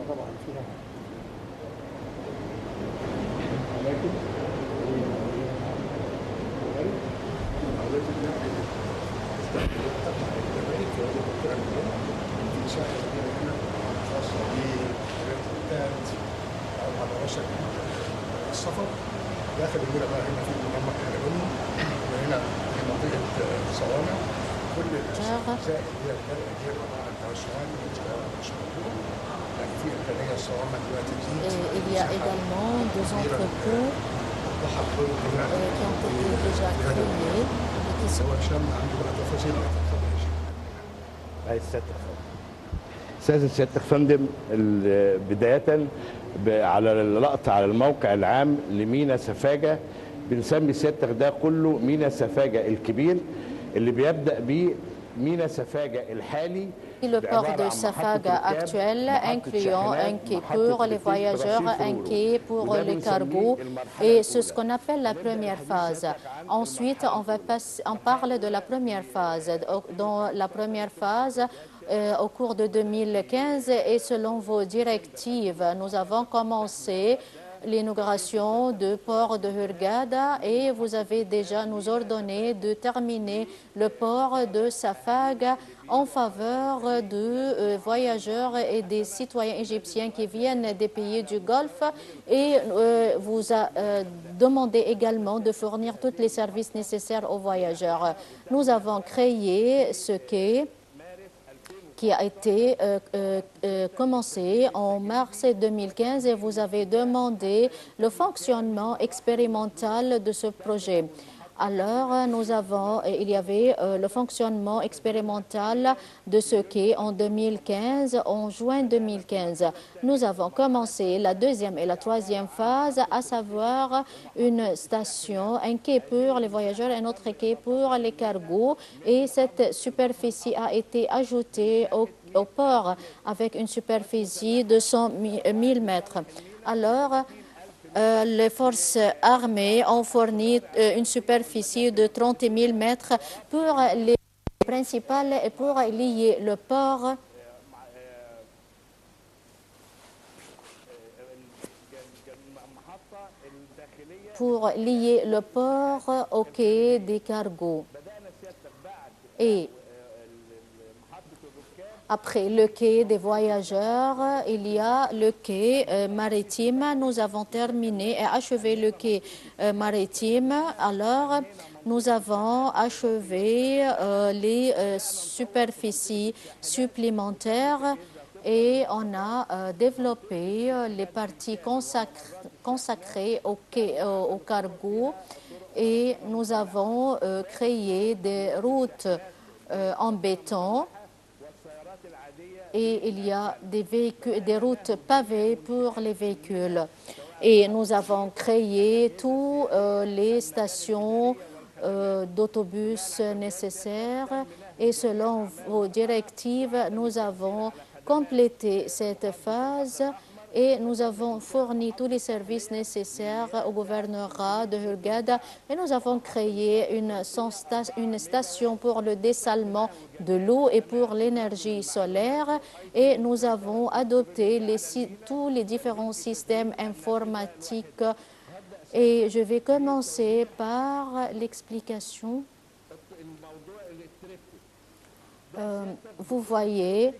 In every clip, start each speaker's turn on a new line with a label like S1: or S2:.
S1: طبعا فيها اماكن في شارع هنا خاصه بريتات او على وشك السفر داخل المدينه بقى هنا في مجمع حلبوني وهنا في منطقه صوامع كل الاجزاء اللي هي الفرق دي طبعا التوسعات مش موجوده.
S2: Il y a également deux entrepôts qui ont été déjà créés et qui sont...
S3: سيادة فندم بداية على اللقطة على الموقع العام لميناء سفاجة بنسمي سيادتك ده كله ميناء سفاجة الكبير اللي بيبدأ بيه ميناء سفاجة الحالي.
S2: Le port de Safaga actuel, incluant un quai pour les voyageurs, un quai pour les cargos, et c'est ce qu'on appelle la première phase. Ensuite, on parle de la première phase. Dans la première phase, au cours de 2015, et selon vos directives, nous avons commencé l'inauguration du port de Hurghada et vous avez déjà nous ordonné de terminer le port de Safaga en faveur de voyageurs et des citoyens égyptiens qui viennent des pays du Golfe et vous a demandé également de fournir tous les services nécessaires aux voyageurs. Nous avons créé ce quai qui a été commencé en mars 2015 et vous avez demandé le fonctionnement expérimental de ce projet. Alors, il y avait le fonctionnement expérimental de ce quai en 2015, en juin 2015. Nous avons commencé la deuxième et la troisième phase, à savoir une station, un quai pour les voyageurs et un autre quai pour les cargos. Et cette superficie a été ajoutée au port avec une superficie de 100 000 mètres. Alors, les forces armées ont fourni une superficie de 30 000 mètres pour les principales et pour lier le port au quai des cargos. Et après le quai des voyageurs, il y a le quai maritime. Nous avons terminé et achevé le quai maritime. Alors, nous avons achevé les superficies supplémentaires et on a développé les parties consacrées au cargo et nous avons créé des routes en béton. Et il y a des routes pavées pour les véhicules. Et nous avons créé toutes les stations d'autobus nécessaires. Et selon vos directives, nous avons complété cette phase et nous avons fourni tous les services nécessaires au gouvernorat de Hurghada et nous avons créé une station pour le dessalement de l'eau et pour l'énergie solaire et nous avons adopté tous les différents systèmes informatiques et je vais commencer par l'explication. Vous voyez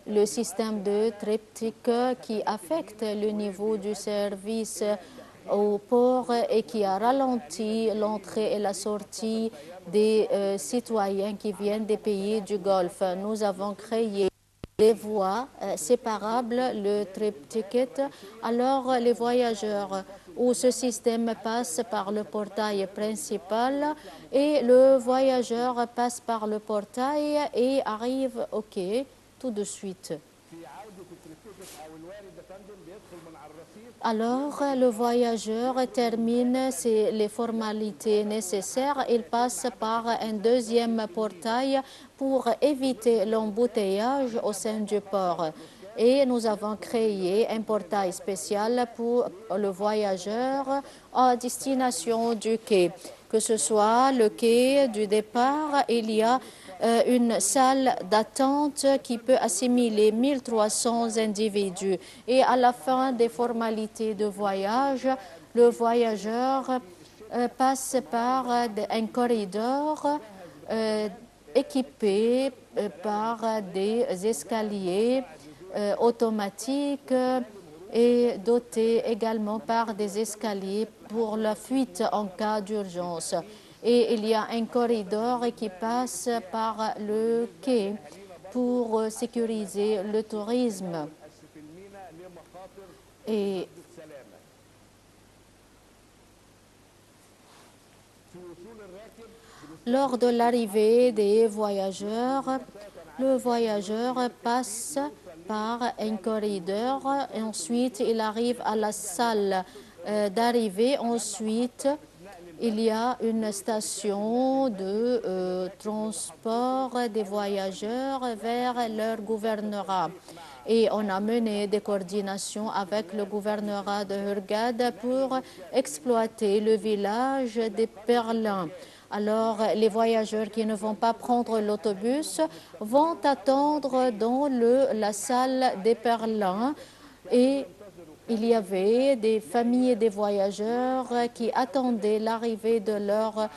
S2: le système de triptyque qui affecte le niveau du service au port et qui a ralenti l'entrée et la sortie des citoyens qui viennent des pays du Golfe. Nous avons créé des voies séparables, le triptyque. Alors, les voyageurs où ce système passe par le portail principal et le voyageur passe par le portail et arrive au quai tout de suite. Alors, le voyageur termine les formalités nécessaires. Il passe par un deuxième portail pour éviter l'embouteillage au sein du port. et nous avons créé un portail spécial pour le voyageur à destination du quai. Que ce soit le quai du départ, il y a une salle d'attente qui peut assimiler 1300 individus. Et à la fin des formalités de voyage, le voyageur passe par un corridor équipé par des escaliers automatiques et doté également par des escaliers pour la fuite en cas d'urgence. Et il y a un corridor qui passe par le quai pour sécuriser le tourisme. Et lors de l'arrivée des voyageurs, le voyageur passe par un corridor et ensuite il arrive à la salle d'arrivée. Ensuite, il y a une station de transport des voyageurs vers leur gouvernorat. Et on a mené des coordinations avec le gouvernorat de Hurghada pour exploiter le village des Perlins. Alors, les voyageurs qui ne vont pas prendre l'autobus vont attendre dans la salle des Perlins et il y avait des familles des voyageurs qui attendaient l'arrivée de leurs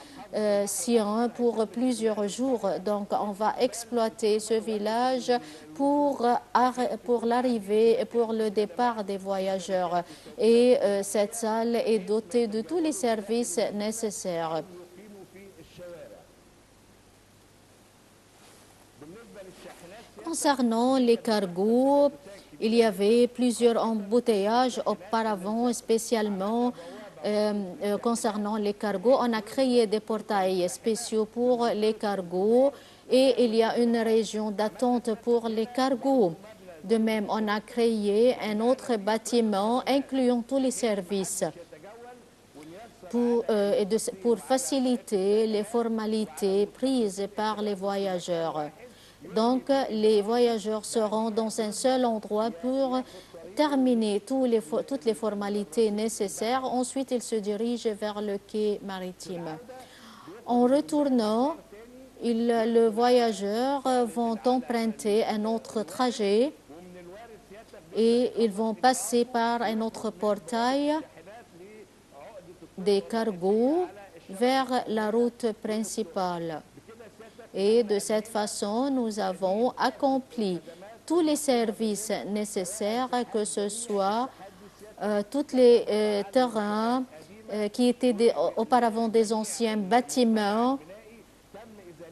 S2: siens pour plusieurs jours. Donc, on va exploiter ce village pour l'arrivée et pour le départ des voyageurs. Et cette salle est dotée de tous les services nécessaires. Concernant les cargos, il y avait plusieurs embouteillages auparavant, spécialement concernant les cargos. On a créé des portails spéciaux pour les cargos et il y a une région d'attente pour les cargos. De même, on a créé un autre bâtiment incluant tous les services pour faciliter les formalités prises par les voyageurs. Donc, les voyageurs seront dans un seul endroit pour terminer toutes les formalités nécessaires. Ensuite, ils se dirigent vers le quai maritime. En retournant, les voyageurs vont emprunter un autre trajet et ils vont passer par un autre portail des cargos vers la route principale. Et de cette façon, nous avons accompli tous les services nécessaires, que ce soit tous les terrains qui étaient auparavant des anciens bâtiments.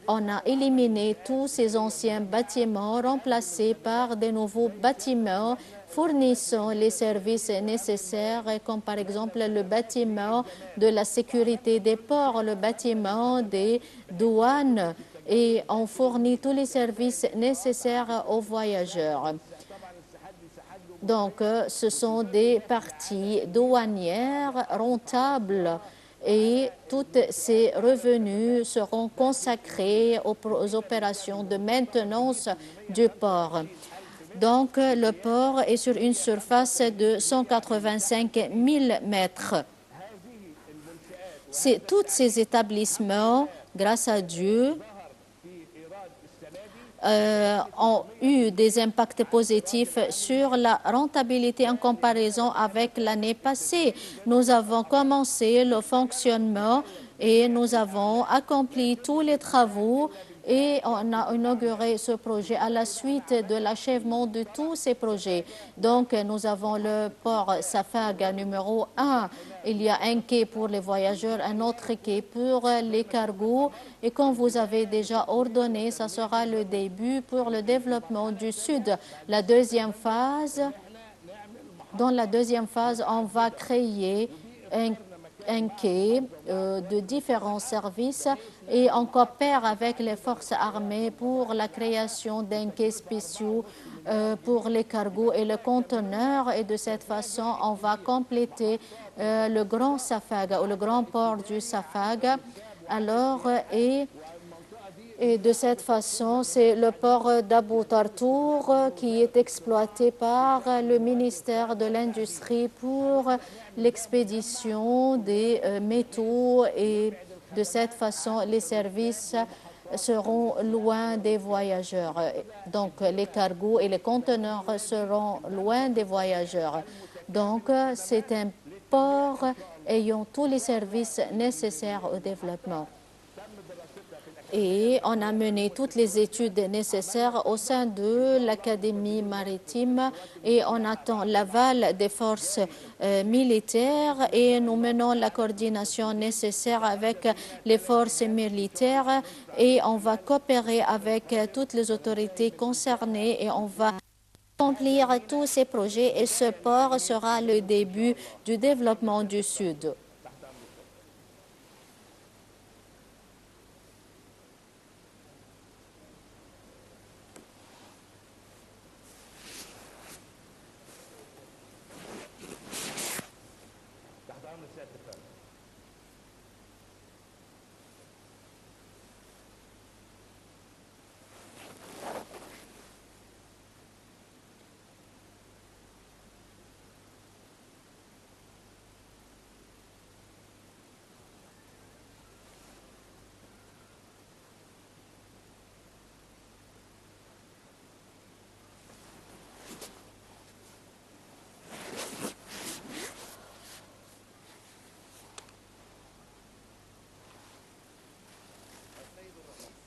S2: On a éliminé tous ces anciens bâtiments, remplacés par de nouveaux bâtiments fournissant les services nécessaires, comme par exemple le bâtiment de la sécurité des ports, le bâtiment des douanes, et on fournit tous les services nécessaires aux voyageurs. Donc, ce sont des parties douanières rentables et tous ces revenus seront consacrés aux opérations de maintenance du port. Donc, le port est sur une surface de 185 000 mètres. Tous ces établissements, grâce à Dieu, ont eu des impacts positifs sur la rentabilité en comparaison avec l'année passée. Nous avons commencé le fonctionnement et nous avons accompli tous les travaux et on a inauguré ce projet à la suite de l'achèvement de tous ces projets. Donc, nous avons le port Safaga numéro 1. Il y a un quai pour les voyageurs, un autre quai pour les cargos. Et comme vous avez déjà ordonné, ça sera le début pour le développement du Sud. La deuxième phase, dans la deuxième phase, on va créer un quai de différents services et on coopère avec les forces armées pour la création d'un quai spécial pour les cargos et les conteneurs. Et de cette façon, on va compléter le grand Safaga ou le grand port du Safaga. Alors, et Et de cette façon, c'est le port d'Abou Tartour qui est exploité par le ministère de l'Industrie pour l'expédition des métaux et de cette façon, les services seront loin des voyageurs. Donc, les cargos et les conteneurs seront loin des voyageurs. Donc, c'est un port ayant tous les services nécessaires au développement. Et on a mené toutes les études nécessaires au sein de l'Académie maritime et on attend l'aval des forces militaires et nous menons la coordination nécessaire avec les forces militaires et on va coopérer avec toutes les autorités concernées et on va accomplir tous ces projets et ce port sera le début du développement du Sud.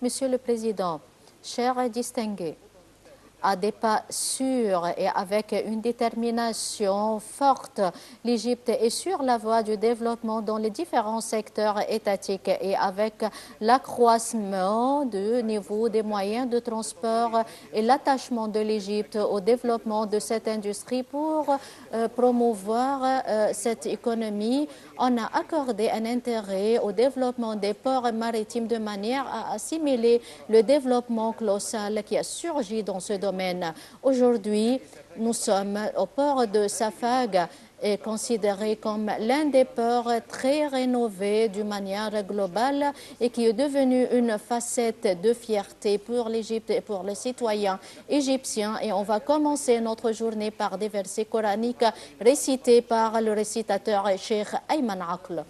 S2: Monsieur le Président, chers distingués, à des pas sûrs et avec une détermination forte, l'Égypte est sur la voie du développement dans les différents secteurs étatiques et avec l'accroissement du niveau des moyens de transport et l'attachement de l'Égypte au développement de cette industrie pour promouvoir cette économie. On a accordé un intérêt au développement des ports maritimes de manière à assimiler le développement colossal qui a surgi dans ce domaine. Aujourd'hui, nous sommes au port de Safag, est considéré comme l'un des ports très rénovés d'une manière globale et qui est devenu une facette de fierté pour l'Égypte et pour les citoyens égyptiens. Et on va commencer notre journée par des versets coraniques récités par le récitateur Cheikh Ayman Aql.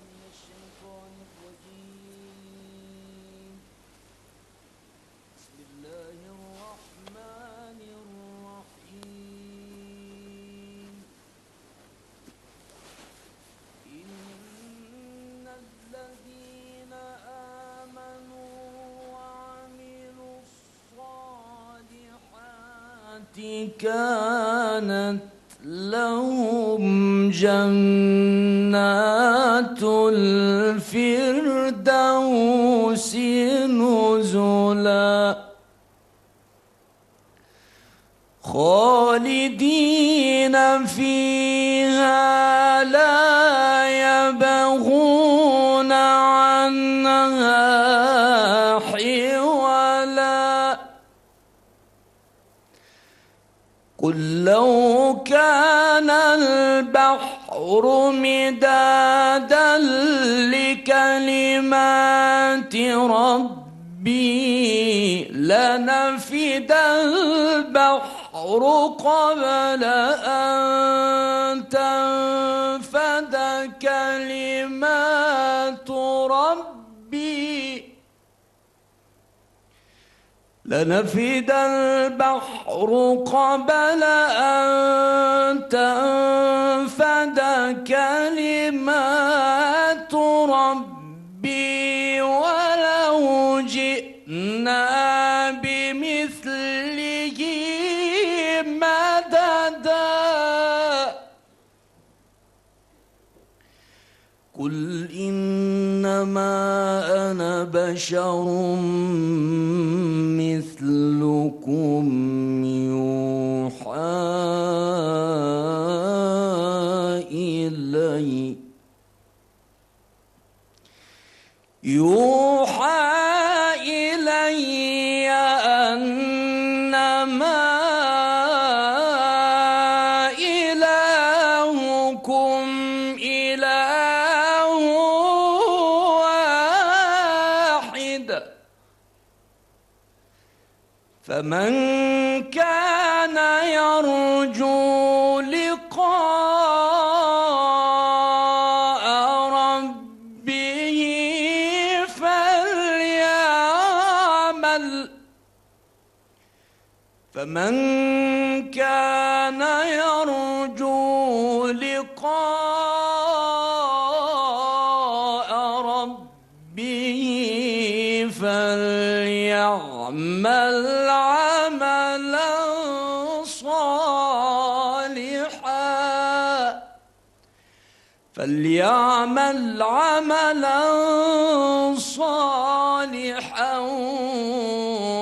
S4: كانت لهم جنات الفردوس نزلا خالدين فيها لا يبغون عنها حولا قل لو كان البحر مدادا لكلمات ربي لنفد البحر قبل أن تنفد كلمات ربي لنفد البحر قبل أن تنفد كلمات ربي ولو جئنا بمثله مددا قل إنما أنا بشر مثلكم يوحى إلي أنما إلهكم إله واحد فمن كان يرجو لقاء ربه فمن كان يرجو لقاء ربه فليعمل عملا صالحا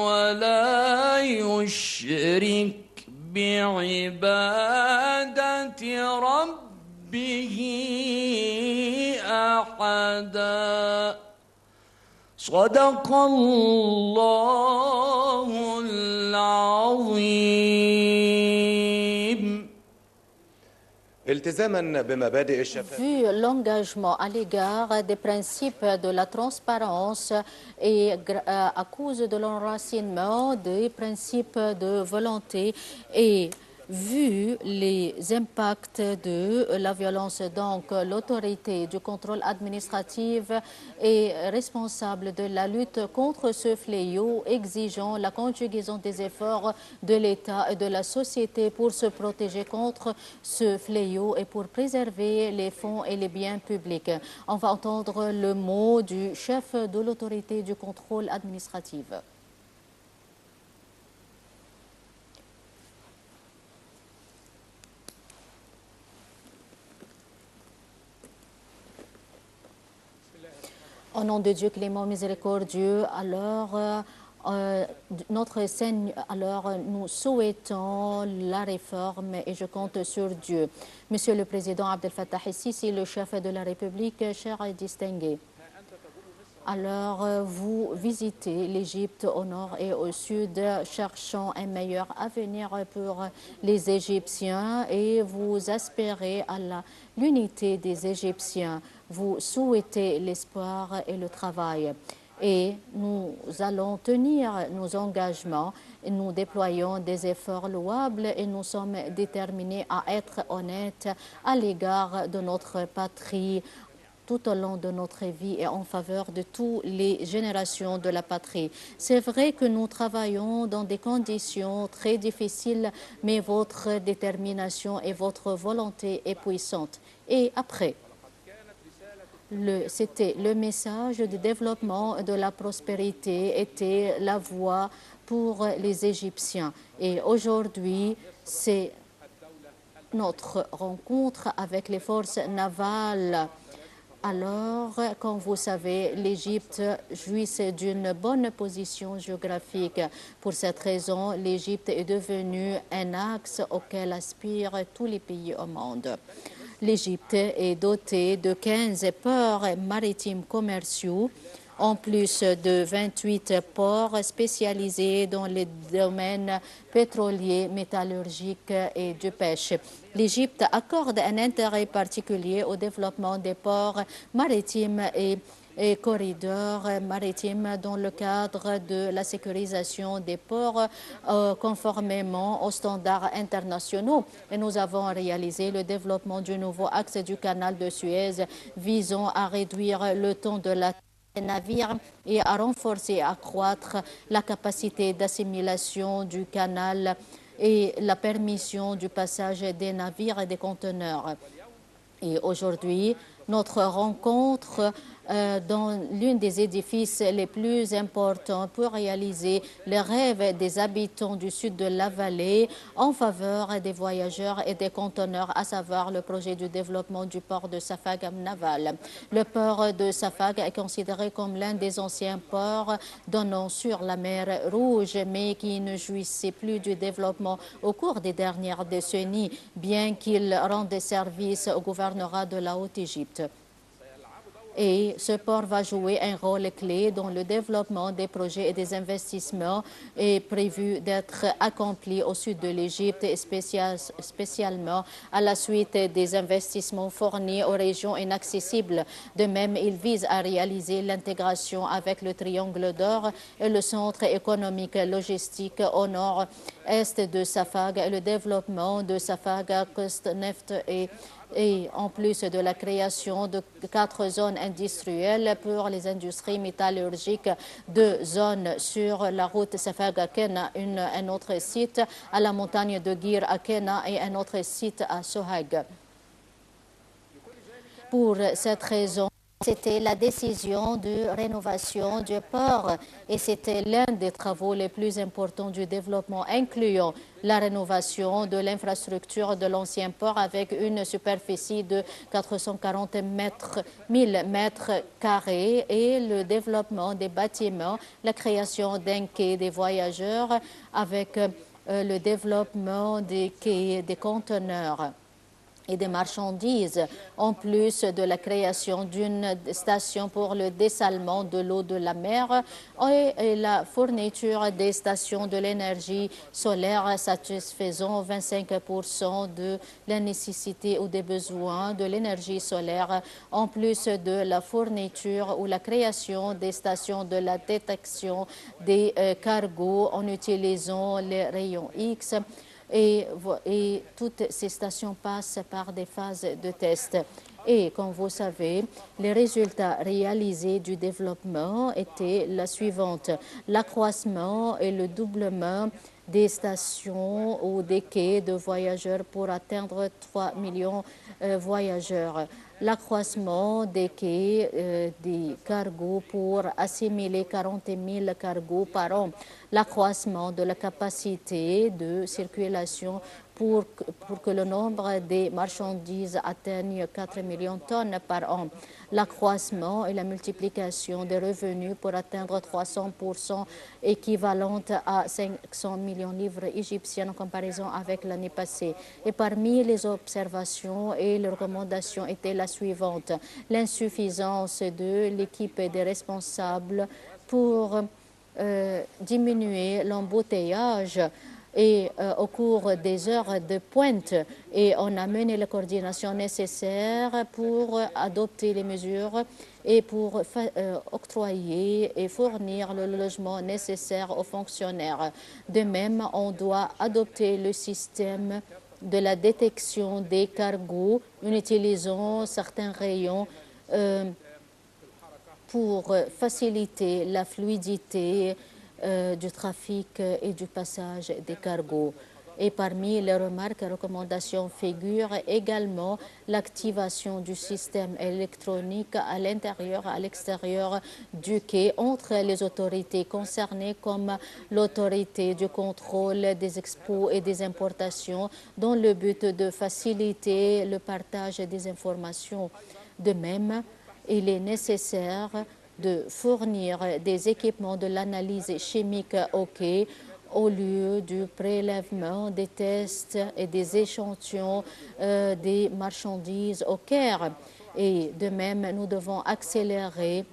S4: ولا يشرك بعبادة ربه أحدا. صدق الله العظيم.
S2: Vu l'engagement à l'égard des principes de la transparence et à cause de l'enracinement des principes de volonté et vu les impacts de la violence, donc l'autorité du contrôle administratif est responsable de la lutte contre ce fléau, exigeant la conjugaison des efforts de l'État et de la société pour se protéger contre ce fléau et pour préserver les fonds et les biens publics. On va entendre le mot du chef de l'autorité du contrôle administratif. Au nom de Dieu clément miséricordieux, alors notre Seigneur, alors nous souhaitons la réforme et je compte sur Dieu. Monsieur le Président Abdel Fattah el-Sisi, le chef de la République, cher et distingué. Alors, vous visitez l'Égypte au nord et au sud, cherchant un meilleur avenir pour les Égyptiens et vous aspirez à l'unité des Égyptiens. Vous souhaitez l'espoir et le travail. Et nous allons tenir nos engagements. Nous déployons des efforts louables et nous sommes déterminés à être honnêtes à l'égard de notre patrie tout au long de notre vie et en faveur de toutes les générations de la patrie. C'est vrai que nous travaillons dans des conditions très difficiles, mais votre détermination et votre volonté est puissante. Et après, c'était le message de développement de la prospérité, était la voie pour les Égyptiens. Et aujourd'hui, c'est notre rencontre avec les forces navales. Alors, comme vous savez, l'Égypte jouissait d'une bonne position géographique. Pour cette raison, l'Égypte est devenue un axe auquel aspirent tous les pays au monde. L'Égypte est dotée de 15 ports maritimes commerciaux, en plus de 28 ports spécialisés dans les domaines pétroliers, métallurgiques et de pêche. L'Égypte accorde un intérêt particulier au développement des ports maritimes et corridors maritimes dans le cadre de la sécurisation des ports conformément aux standards internationaux. Et nous avons réalisé le développement du nouveau axe du canal de Suez visant à réduire le temps de la navires et à renforcer et accroître la capacité d'assimilation du canal et la permission du passage des navires et des conteneurs. Et aujourd'hui, notre rencontre dans l'un des édifices les plus importants pour réaliser les rêves des habitants du sud de la vallée en faveur des voyageurs et des conteneurs, à savoir le projet du développement du port de Safag naval. Le port de Safag est considéré comme l'un des anciens ports donnant sur la mer Rouge, mais qui ne jouissait plus du développement au cours des dernières décennies, bien qu'il rende service au gouvernorat de la Haute-Égypte. Et ce port va jouer un rôle clé dans le développement des projets et des investissements est prévu d'être accompli au sud de l'Égypte et spécialement à la suite des investissements fournis aux régions inaccessibles. De même, il vise à réaliser l'intégration avec le Triangle d'Or et le centre économique logistique au nord-est de Safag et le développement de Safag, Kostneft et en plus de la création de 4 zones industrielles pour les industries métallurgiques, 2 zones sur la route Safag-Kena, un autre site à la montagne de Gir à Kena et un autre site à Sohag. Pour cette raison, c'était la décision de rénovation du port et c'était l'un des travaux les plus importants du développement, incluant la rénovation de l'infrastructure de l'ancien port avec une superficie de 440 000 mètres carrés et le développement des bâtiments, la création d'un quai des voyageurs avec le développement des quais des conteneurs et des marchandises, en plus de la création d'une station pour le dessalement de l'eau de la mer et la fourniture des stations de l'énergie solaire satisfaisant 25% de la nécessité ou des besoins de l'énergie solaire, en plus de la fourniture ou la création des stations de la détection des cargos en utilisant les rayons X. Et toutes ces stations passent par des phases de test. Et comme vous savez, les résultats réalisés du développement étaient la suivante. L'accroissement et le doublement des stations ou des quais de voyageurs pour atteindre 3 millions de voyageurs. L'accroissement des quais des cargos pour assimiler 40 000 cargos par an. L'accroissement de la capacité de circulation pour que le nombre des marchandises atteigne 4 millions de tonnes par an. L'accroissement et la multiplication des revenus pour atteindre 300% équivalente à 500 millions de livres égyptiennes en comparaison avec l'année passée. Et parmi les observations et les recommandations étaient la suivante. L'insuffisance de l'équipe des responsables pour diminuer l'embouteillage et au cours des heures de pointe et on a mené la coordination nécessaire pour adopter les mesures et pour octroyer et fournir le logement nécessaire aux fonctionnaires. De même, on doit adopter le système de la détection des cargos en utilisant certains rayons pour faciliter la fluidité du trafic et du passage des cargos. Et parmi les remarques et recommandations figure également l'activation du système électronique à l'intérieur et à l'extérieur du quai entre les autorités concernées comme l'autorité du contrôle des expos et des importations dans le but de faciliter le partage des informations. De même, il est nécessaire de fournir des équipements de l'analyse chimique au quai au lieu du prélèvement des tests et des échantillons des marchandises au Caire. Et de même, nous devons accélérer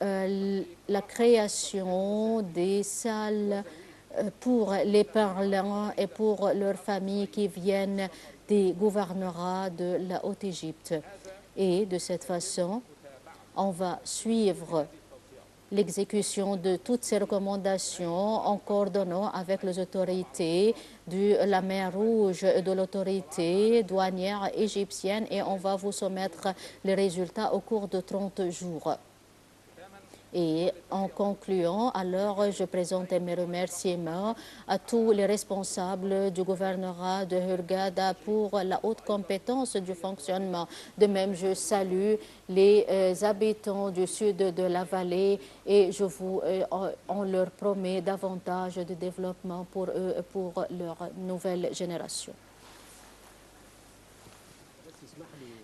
S2: la création des salles pour les parlants et pour leurs familles qui viennent des gouvernorats de la Haute-Égypte. Et de cette façon, on va suivre l'exécution de toutes ces recommandations en coordonnant avec les autorités de la mer Rouge et de l'autorité douanière égyptienne et on va vous soumettre les résultats au cours de 30 jours. Et en concluant, alors je présente mes remerciements à tous les responsables du gouvernorat de Hurghada pour la haute compétence du fonctionnement. De même, je salue les habitants du sud de la vallée et on leur promet davantage de développement pour eux et pour leur nouvelle génération.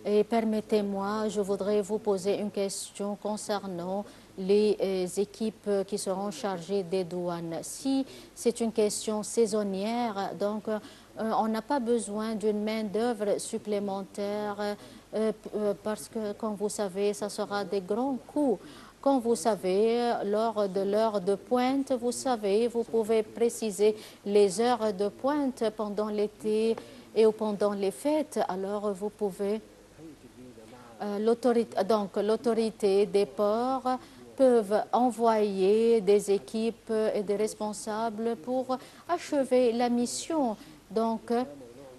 S2: Et permettez-moi, je voudrais vous poser une question concernant les équipes qui seront chargées des douanes. Si c'est une question saisonnière, donc on n'a pas besoin d'une main-d'œuvre supplémentaire parce que, comme vous savez, ça sera des grands coûts. Comme vous savez, lors de l'heure de pointe, vous savez, vous pouvez préciser les heures de pointe pendant l'été et pendant les fêtes. Alors, vous pouvez... l'autorité des ports peuvent envoyer des équipes et des responsables pour achever la mission. Donc,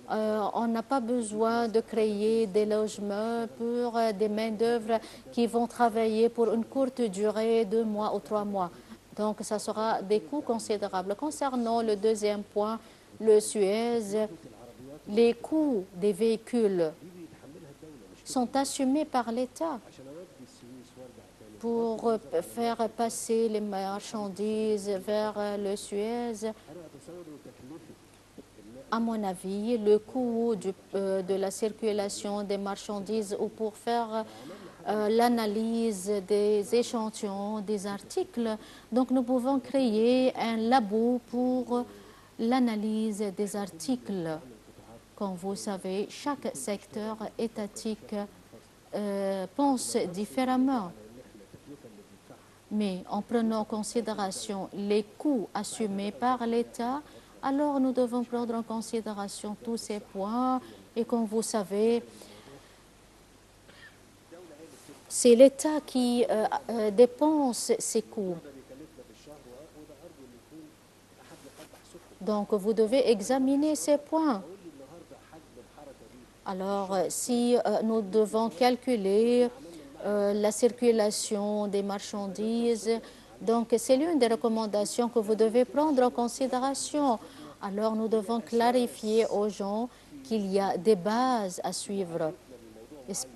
S2: on n'a pas besoin de créer des logements pour des main-d'œuvre qui vont travailler pour une courte durée, 2 mois ou 3 mois. Donc, ça sera des coûts considérables. Concernant le deuxième point, le Suez, les coûts des véhicules sont assumés par l'État pour faire passer les marchandises vers le Suez. À mon avis, le coût de la circulation des marchandises ou pour faire l'analyse des échantillons, des articles. Donc, nous pouvons créer un labo pour l'analyse des articles. Comme vous savez, chaque secteur étatique pense différemment. Mais en prenant en considération les coûts assumés par l'État, alors nous devons prendre en considération tous ces points. Et comme vous savez, c'est l'État qui dépense ces coûts. Donc, vous devez examiner ces points. Alors, si nous devons calculer la circulation des marchandises, donc c'est l'une des recommandations que vous devez prendre en considération. Alors, nous devons clarifier aux gens qu'il y a des bases à suivre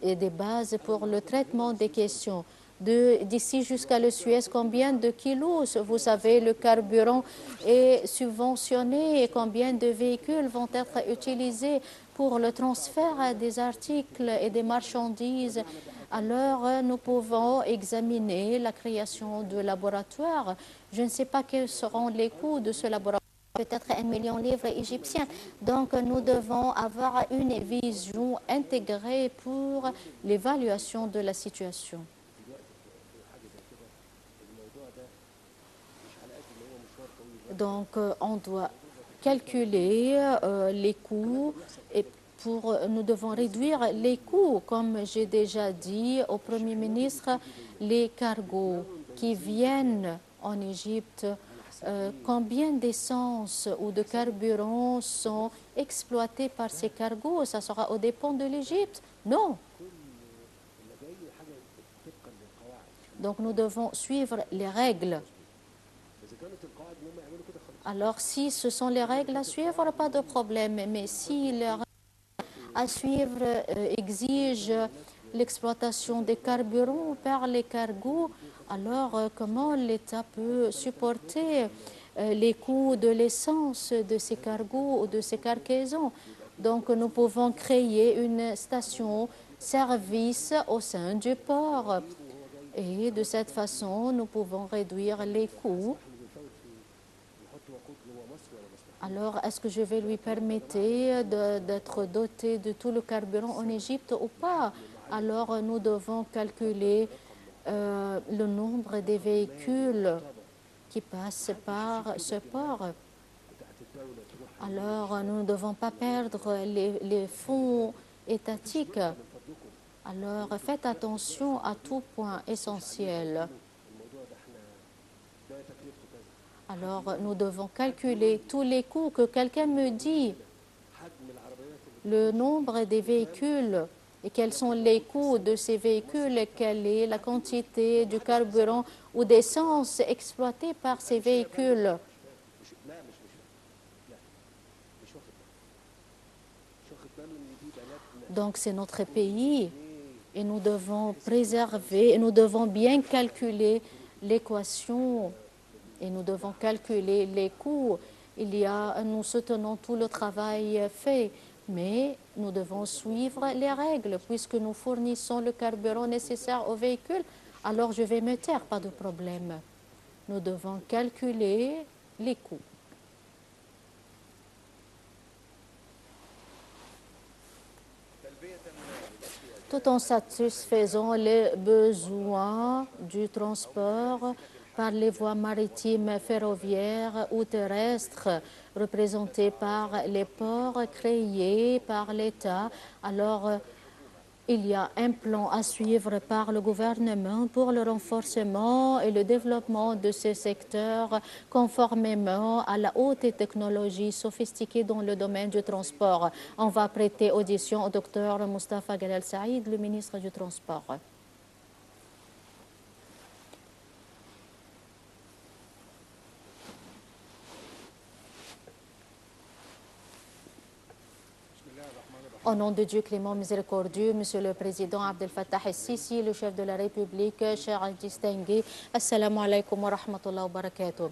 S2: et des bases pour le traitement des questions. D'ici jusqu'à le Suez, combien de kilos, vous savez, le carburant est subventionné et combien de véhicules vont être utilisés pour le transfert des articles et des marchandises. Alors, nous pouvons examiner la création de laboratoires. Je ne sais pas quels seront les coûts de ce laboratoire. Peut-être 1 million de livres égyptiens. Donc, nous devons avoir une vision intégrée pour l'évaluation de la situation. Donc, on doit calculer les coûts et nous devons réduire les coûts. Comme j'ai déjà dit au Premier ministre, les cargos qui viennent en Égypte, combien d'essence ou de carburant sont exploités par ces cargos? Ça sera aux dépens de l'Égypte? Non. Donc, nous devons suivre les règles. Alors, si ce sont les règles à suivre, pas de problème. Mais si les règles à suivre exigent l'exploitation des carburants par les cargos, alors comment l'État peut supporter les coûts de l'essence de ces cargos ou de ces cargaisons? Donc, nous pouvons créer une station-service au sein du port. Et de cette façon, nous pouvons réduire les coûts. Alors, est-ce que je vais lui permettre d'être doté de tout le carburant en Égypte ou pas? Alors, nous devons calculer le nombre des véhicules qui passent par ce port. Alors, nous ne devons pas perdre les fonds étatiques. Alors, faites attention à tout point essentiel. Alors, nous devons calculer tous les coûts. Que quelqu'un me dit le nombre des véhicules et quels sont les coûts de ces véhicules, quelle est la quantité du carburant ou d'essence exploitée par ces véhicules. Donc, c'est notre pays et nous devons préserver, et nous devons bien calculer l'équation et nous devons calculer les coûts. Nous soutenons tout le travail fait, mais nous devons suivre les règles. Puisque nous fournissons le carburant nécessaire au véhicule, alors je vais me taire, pas de problème. Nous devons calculer les coûts. tout en satisfaisant les besoins du transport par les voies maritimes, ferroviaires ou terrestres représentées par les ports créés par l'État. Alors, il y a un plan à suivre par le gouvernement pour le renforcement et le développement de ce secteur conformément à la haute technologie sophistiquée dans le domaine du transport. On va prêter audition au docteur Moustapha Galal Saïd, le ministre du Transport. Au nom de Dieu clément miséricordieux, Monsieur le Président Abdel Fattah el-Sisi, le chef de la République, chers distingués, Assalamu alaikum wa rahmatullahi wa barakatuh.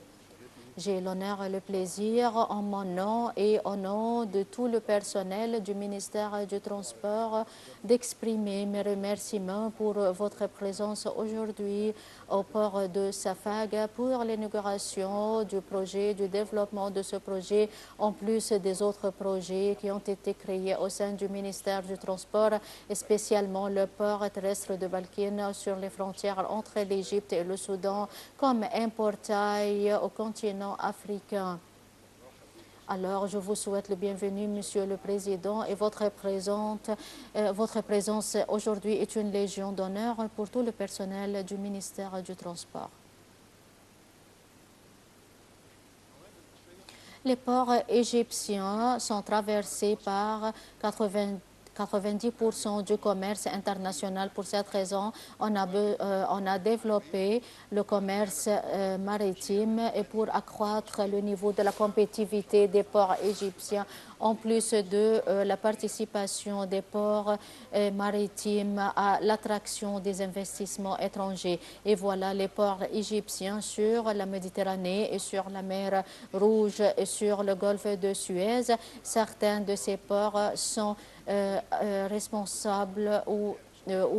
S2: J'ai l'honneur et le plaisir, en mon nom et au nom de tout le personnel du ministère du Transport, d'exprimer mes remerciements pour votre présence aujourd'hui au port de Safaga pour l'inauguration du projet, du développement de ce projet, en plus des autres projets qui ont été créés au sein du ministère du Transport, et spécialement le port terrestre de Balkine sur les frontières entre l'Égypte et le Soudan, comme un portail au continent africain. Alors, je vous souhaite le bienvenu, Monsieur le Président, et votre présence aujourd'hui est une légion d'honneur pour tout le personnel du ministère du Transport. Les ports égyptiens sont traversés par 90% du commerce international. Pour cette raison, on a développé le commerce maritime et pour accroître le niveau de la compétitivité des ports égyptiens, en plus de la participation des ports maritimes à l'attraction des investissements étrangers. Et voilà les ports égyptiens sur la Méditerranée et sur la mer Rouge et sur le golfe de Suez. Certains de ces ports sont responsables ou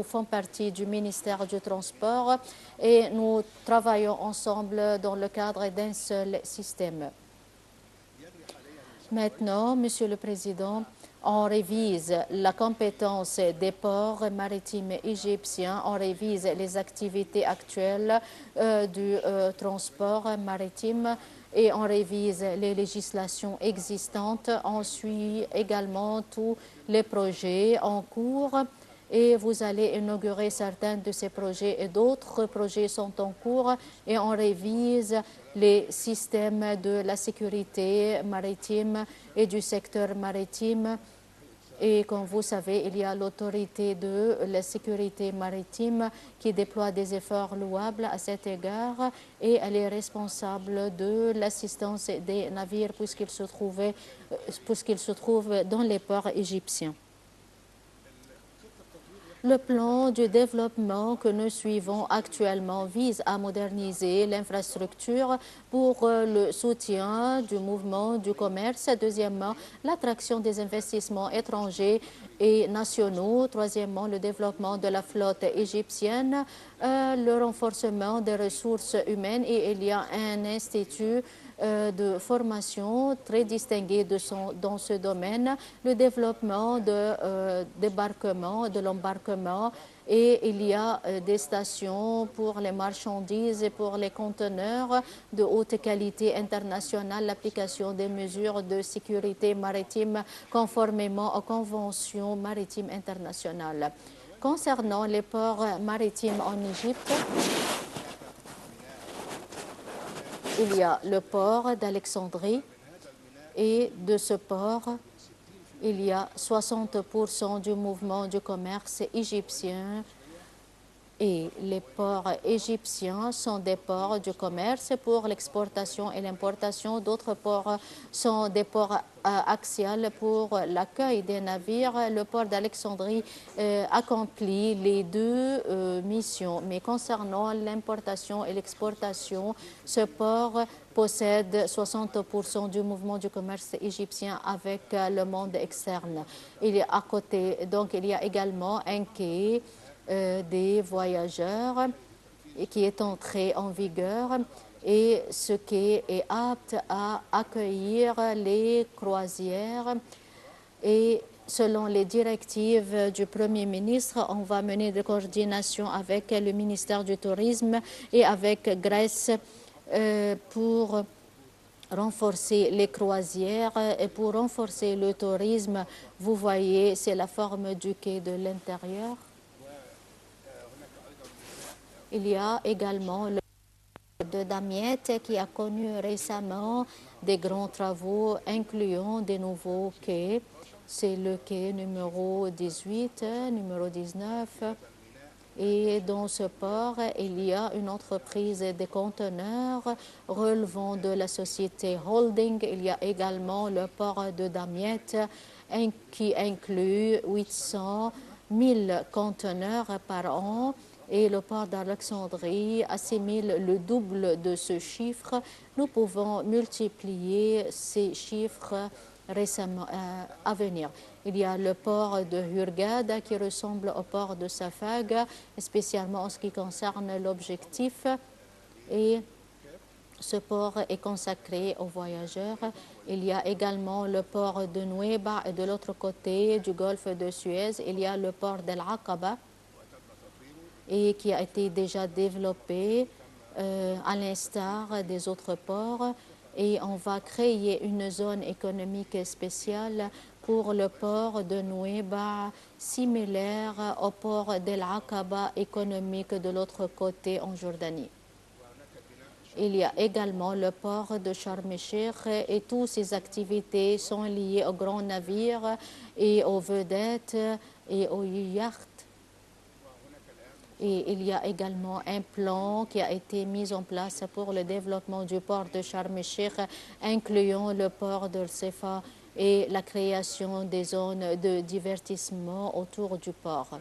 S2: font partie du ministère du Transport et nous travaillons ensemble dans le cadre d'un seul système. Maintenant, Monsieur le Président, on révise la compétence des ports maritimes égyptiens, on révise les activités actuelles du transport maritime et on révise les législations existantes. On suit également tous les projets en cours et vous allez inaugurer certains de ces projets et d'autres projets sont en cours et on révise les systèmes de la sécurité maritime et du secteur maritime. Et comme vous savez, il y a l'autorité de la sécurité maritime qui déploie des efforts louables à cet égard et elle est responsable de l'assistance des navires puisqu'ils se trouvent dans les ports égyptiens. Le plan du développement que nous suivons actuellement vise à moderniser l'infrastructure pour le soutien du mouvement du commerce. Deuxièmement, l'attraction des investissements étrangers et nationaux. Troisièmement, le développement de la flotte égyptienne, le renforcement des ressources humaines et il y a un institut de formation très distingué dans ce domaine, le développement de l'embarquement et il y a des stations pour les marchandises et pour les conteneurs de haute qualité internationale, l'application des mesures de sécurité maritime conformément aux conventions maritimes internationales. Concernant les ports maritimes en Égypte, il y a le port d'Alexandrie et de ce port, il y a 60% du mouvement du commerce égyptien et les ports égyptiens sont des ports du commerce pour l'exportation et l'importation. D'autres ports sont des ports axiales pour l'accueil des navires. Le port d'Alexandrie accomplit les deux missions. Mais concernant l'importation et l'exportation, ce port possède 60% du mouvement du commerce égyptien avec le monde externe. Il est à côté, donc il y a également un quai des voyageurs qui est entré en vigueur et ce quai est apte à accueillir les croisières et selon les directives du Premier ministre, on va mener des coordinations avec le ministère du Tourisme et avec Grèce pour renforcer les croisières et pour renforcer le tourisme. Vous voyez, c'est la forme du quai de l'intérieur. Il y a également le de Damiette qui a connu récemment des grands travaux incluant des nouveaux quais. C'est le quai numéro 18, numéro 19. Et dans ce port, il y a une entreprise de conteneurs relevant de la société Holding. Il y a également le port de Damiette qui inclut 800 000 conteneurs par an. Et le port d'Alexandrie assimile le double de ce chiffre. Nous pouvons multiplier ces chiffres récemment à venir. Il y a le port de Hurghada qui ressemble au port de Safaga, spécialement en ce qui concerne l'objectif. Et ce port est consacré aux voyageurs. Il y a également le port de Nueva et de l'autre côté du golfe de Suez, il y a le port d'El Aqaba et qui a été déjà développé à l'instar des autres ports. Et on va créer une zone économique spéciale pour le port de Nueva, similaire au port d'El Aqaba économique de l'autre côté en Jordanie. Il y a également le port de Sharm el-Sheikh et toutes ces activités sont liées aux grands navires et aux vedettes et aux yachts. Et il y a également un plan qui a été mis en place pour le développement du port de Sharm el-Sheikh, incluant le port de Sefa et la création des zones de divertissement autour du port.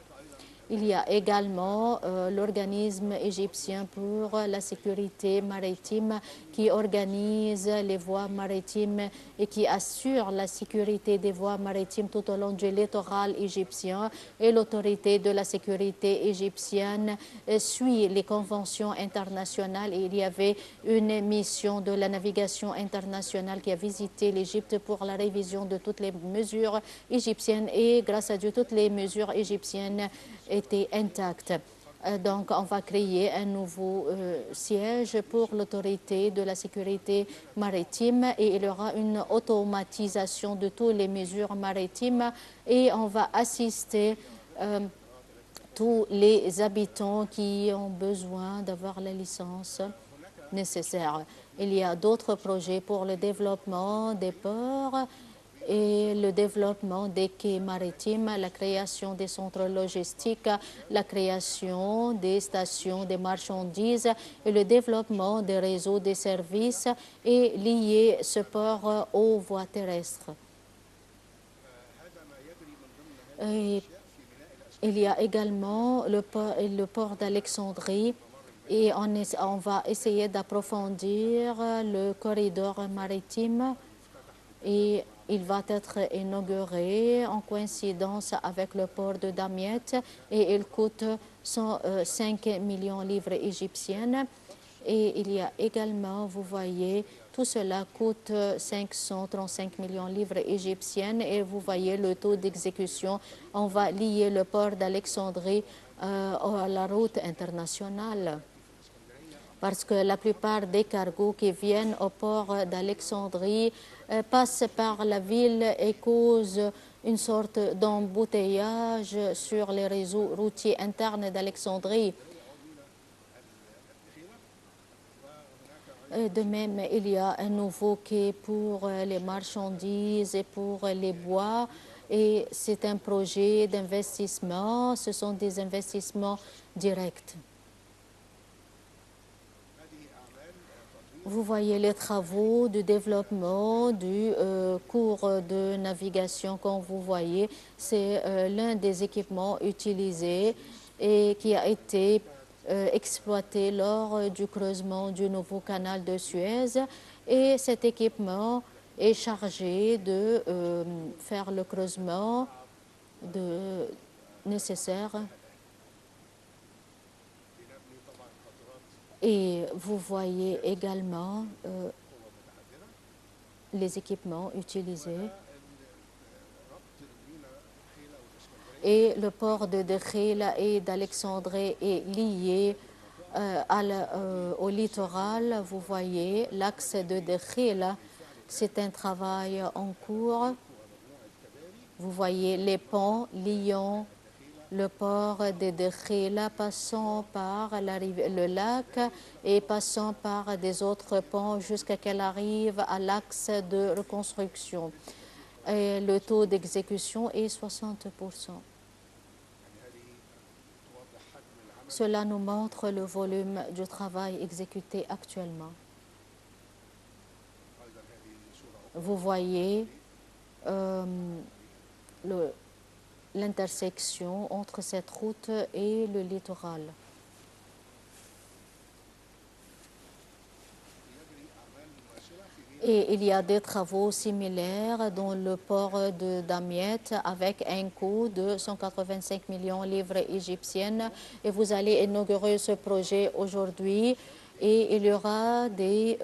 S2: Il y a également l'organisme égyptien pour la sécurité maritime qui organise les voies maritimes et qui assure la sécurité des voies maritimes tout au long du littoral égyptien. Et l'autorité de la sécurité égyptienne suit les conventions internationales. Et il y avait une mission de la navigation internationale qui a visité l'Égypte pour la révision de toutes les mesures égyptiennes. Et grâce à Dieu, toutes les mesures égyptiennes étaient intactes. Donc, on va créer un nouveau siège pour l'autorité de la sécurité maritime et il y aura une automatisation de toutes les mesures maritimes et on va assister tous les habitants qui ont besoin d'avoir la licence nécessaire. Il y a d'autres projets pour le développement des ports et le développement des quais maritimes, la création des centres logistiques, la création des stations de marchandises et le développement des réseaux de services et lier ce port aux voies terrestres. Et il y a également le port d'Alexandrie et on va essayer d'approfondir le corridor maritime et il va être inauguré en coïncidence avec le port de Damiette et il coûte 105 millions de livres égyptiennes. Et il y a également, vous voyez, tout cela coûte 535 millions de livres égyptiennes et vous voyez le taux d'exécution. On va lier le port d'Alexandrie à la route internationale. Parce que la plupart des cargos qui viennent au port d'Alexandrie passent par la ville et causent une sorte d'embouteillage sur les réseaux routiers internes d'Alexandrie. De même, il y a un nouveau quai pour les marchandises et pour les bois. Et c'est un projet d'investissement. Ce sont des investissements directs. Vous voyez les travaux de développement du cours de navigation. Comme vous voyez, c'est l'un des équipements utilisés et qui a été exploité lors du creusement du nouveau canal de Suez. Et cet équipement est chargé de faire le creusement nécessaire. Et vous voyez également les équipements utilisés. Et le port de Dekhil et d'Alexandrie est lié au littoral. Vous voyez l'axe de Dekhil, c'est un travail en cours. Vous voyez les ponts liant le port de Dekhil, passant par le lac et passant par des autres ponts jusqu'à qu'elle arrive à l'axe de reconstruction. Et le taux d'exécution est 60%. Cela nous montre le volume du travail exécuté actuellement. Vous voyez l'intersection entre cette route et le littoral. Et il y a des travaux similaires dans le port de Damiet avec un coût de 185 millions de livres égyptiennes. Et vous allez inaugurer ce projet aujourd'hui. Et il y aura des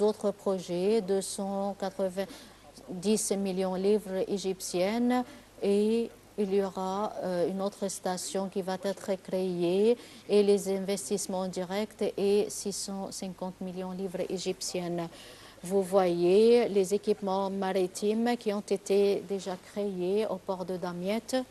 S2: autres projets de 190 millions de livres égyptiennes. Et il y aura une autre station qui va être créée et les investissements directs et 650 millions de livres égyptiennes. Vous voyez les équipements maritimes qui ont été déjà créés au port de Damiet.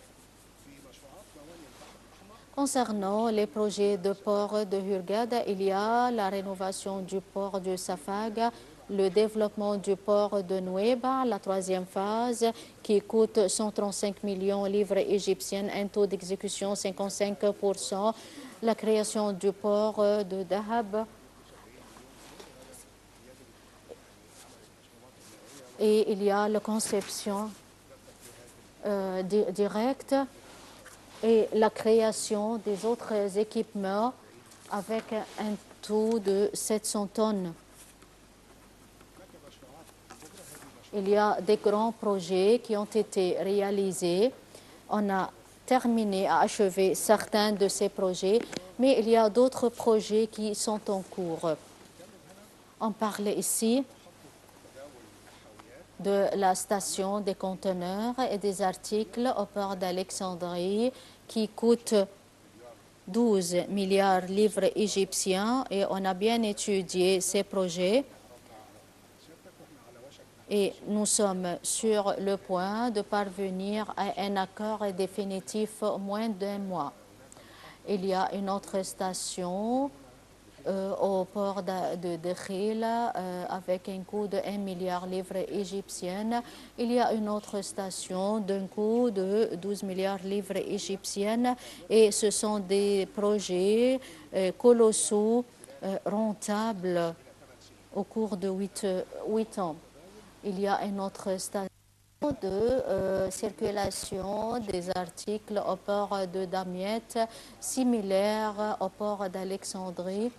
S2: Concernant les projets de port de Hurghada, il y a la rénovation du port de Safaga, le développement du port de Nouéba, la troisième phase qui coûte 135 millions de livres égyptiennes, un taux d'exécution 55%, la création du port de Dahab. Et il y a la conception directe et la création des autres équipements avec un taux de 700 tonnes. Il y a des grands projets qui ont été réalisés. On a terminé, achevé certains de ces projets, mais il y a d'autres projets qui sont en cours. On parle ici de la station des conteneurs et des articles au port d'Alexandrie qui coûte 12 milliards de livres égyptiens et on a bien étudié ces projets et nous sommes sur le point de parvenir à un accord définitif au moins d'un mois. Il y a une autre station au port de Dekhil avec un coût de 1 milliard de livres égyptiennes. Il y a une autre station d'un coût de 12 milliards de livres égyptiennes et ce sont des projets colossaux, rentables au cours de 8 ans. Il y a une autre station de circulation des articles au port de Damiet, similaire au port d'Alexandrie,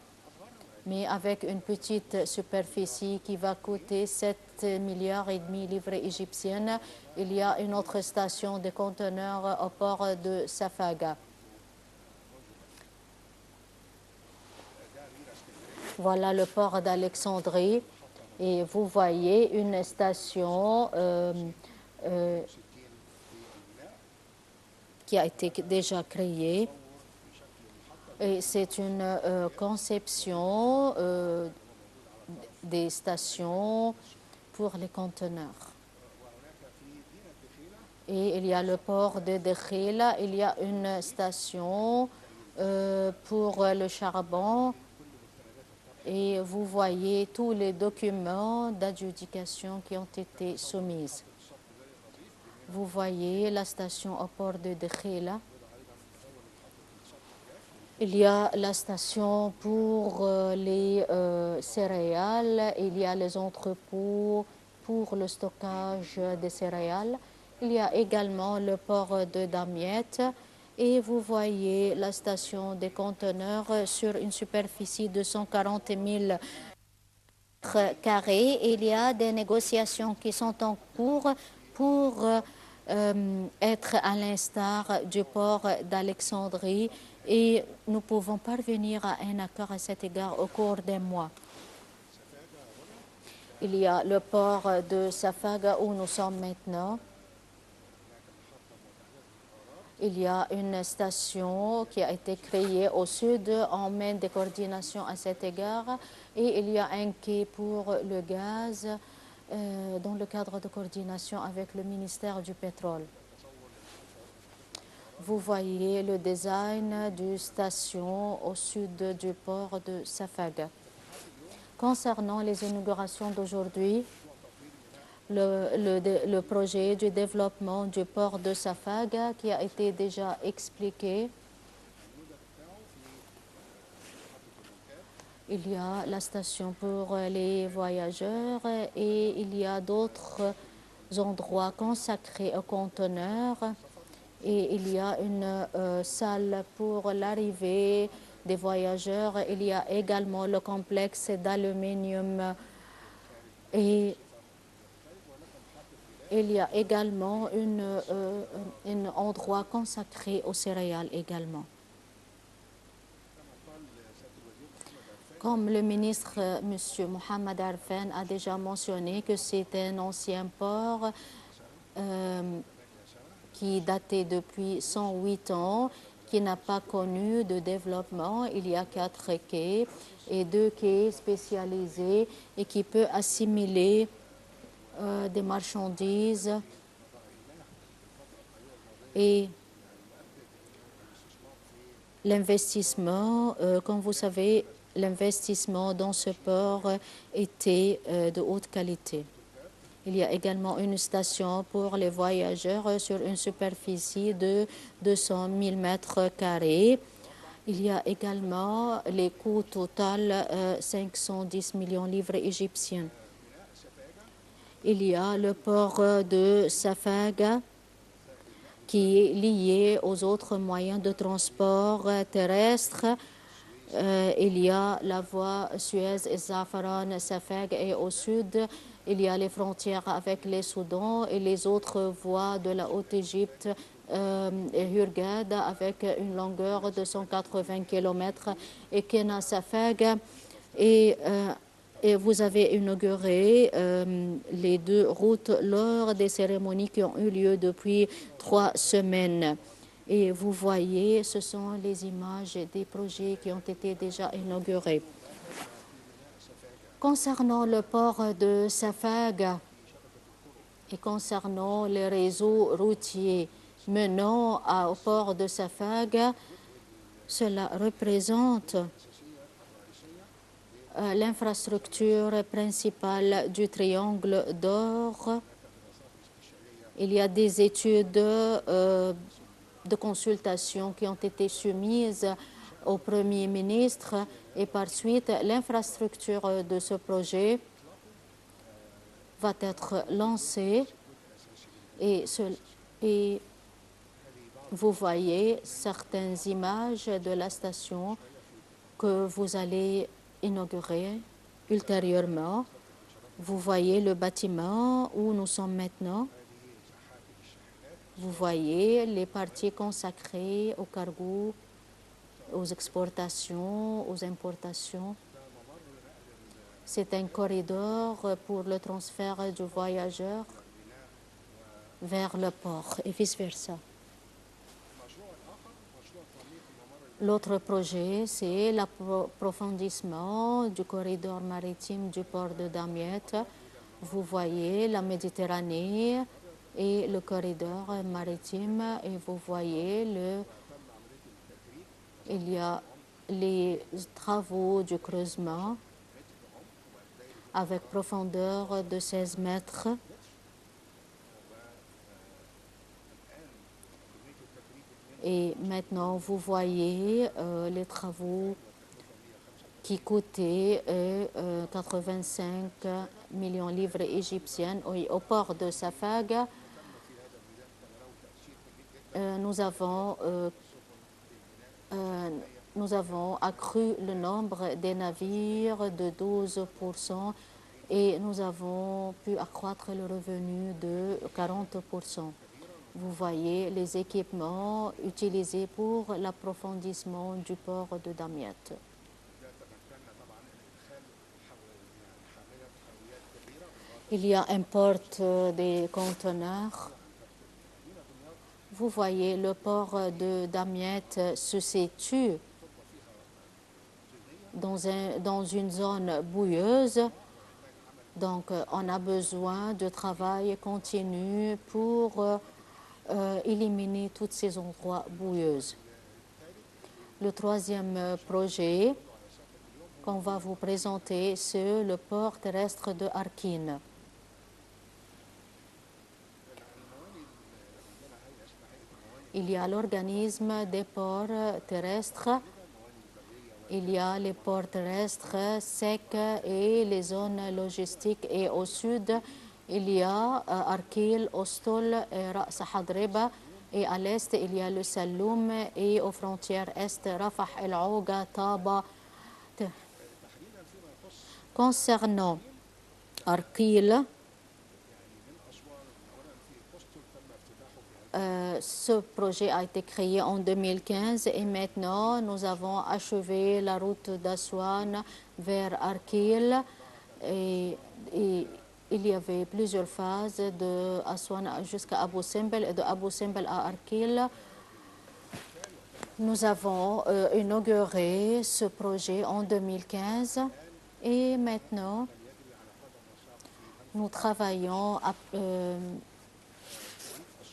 S2: mais avec une petite superficie qui va coûter 7 milliards et demi de livres égyptiennes. Il y a une autre station de conteneurs au port de Safaga. Voilà le port d'Alexandrie et vous voyez une station qui a été déjà créée. Et c'est une conception des stations pour les conteneurs. Et il y a le port de Dekhil, il y a une station pour le charbon. Et vous voyez tous les documents d'adjudication qui ont été soumis. Vous voyez la station au port de Dekhil. Il y a la station pour les céréales, il y a les entrepôts pour le stockage des céréales. Il y a également le port de Damiet et vous voyez la station des conteneurs sur une superficie de 140 000 mètres carrés. Il y a des négociations qui sont en cours pour être à l'instar du port d'Alexandrie et nous pouvons parvenir à un accord à cet égard au cours des mois. Il y a le port de Safaga où nous sommes maintenant. Il y a une station qui a été créée au sud. On mène des coordinations à cet égard. Et il y a un quai pour le gaz dans le cadre de coordination avec le ministère du pétrole. Vous voyez le design d'une station au sud du port de Safaga. Concernant les inaugurations d'aujourd'hui, le projet du développement du port de Safaga qui a été déjà expliqué. Il y a la station pour les voyageurs et il y a d'autres endroits consacrés aux conteneurs. Et il y a une salle pour l'arrivée des voyageurs. Il y a également le complexe d'aluminium et il y a également un endroit consacré aux céréales également. Comme le ministre, M. Mohamed Arfan, a déjà mentionné que c'est un ancien port qui datait depuis 108 ans, qui n'a pas connu de développement. Il y a 4 quais et 2 quais spécialisés et qui peut assimiler des marchandises et l'investissement, comme vous savez, l'investissement dans ce port était de haute qualité. Il y a également une station pour les voyageurs sur une superficie de 200 000 mètres carrés. Il y a également les coûts total 510 millions de livres égyptiens. Il y a le port de Safaga qui est lié aux autres moyens de transport terrestre. Il y a la voie Suez et Zafaran, Safaga et au sud, il y a les frontières avec les Soudans et les autres voies de la Haute-Égypte et Hurghada avec une longueur de 180 km et Kena Safaga. Et vous avez inauguré les 2 routes lors des cérémonies qui ont eu lieu depuis 3 semaines. Et vous voyez, ce sont les images des projets qui ont été déjà inaugurés. Concernant le port de Safaga et concernant les réseaux routiers menant au port de Safaga, cela représente l'infrastructure principale du triangle d'or. Il y a des études de consultation qui ont été soumises au Premier ministre et par suite, l'infrastructure de ce projet va être lancée et vous voyez certaines images de la station que vous allez inaugurer ultérieurement. Vous voyez le bâtiment où nous sommes maintenant. Vous voyez les parties consacrées au cargo, aux exportations, aux importations. C'est un corridor pour le transfert du voyageur vers le port et vice-versa. L'autre projet, c'est l'approfondissement du corridor maritime du port de Damiette. Vous voyez la Méditerranée et le corridor maritime et vous voyez il y a les travaux du creusement avec profondeur de 16 mètres. Et maintenant, vous voyez les travaux qui coûtaient 85 millions de livres égyptiennes au port de Safaga. Nous avons accru le nombre des navires de 12% et nous avons pu accroître le revenu de 40%. Vous voyez les équipements utilisés pour l'approfondissement du port de Damiette. Il y a un port des conteneurs Vous voyez, le port de Damiette se situe dans une zone boueuse. Donc, on a besoin de travail continu pour éliminer tous ces endroits boueux. Le troisième projet qu'on va vous présenter, c'est le port terrestre de Arkine. Il y a l'organisme des ports terrestres, il y a les ports terrestres secs et les zones logistiques. Et au sud, il y a Arkil, Ostol et Ras Hadreba. Et à l'est, il y a le Saloum. Et aux frontières est, Rafah, El Ouga, Taba. Concernant Arkil, ce projet a été créé en 2015 et maintenant nous avons achevé la route d'Assouan vers Arkil et il y avait plusieurs phases de Assouan jusqu'à Abu Simbel et de Abu Simbel à Arkil. Nous avons inauguré ce projet en 2015 et maintenant nous travaillons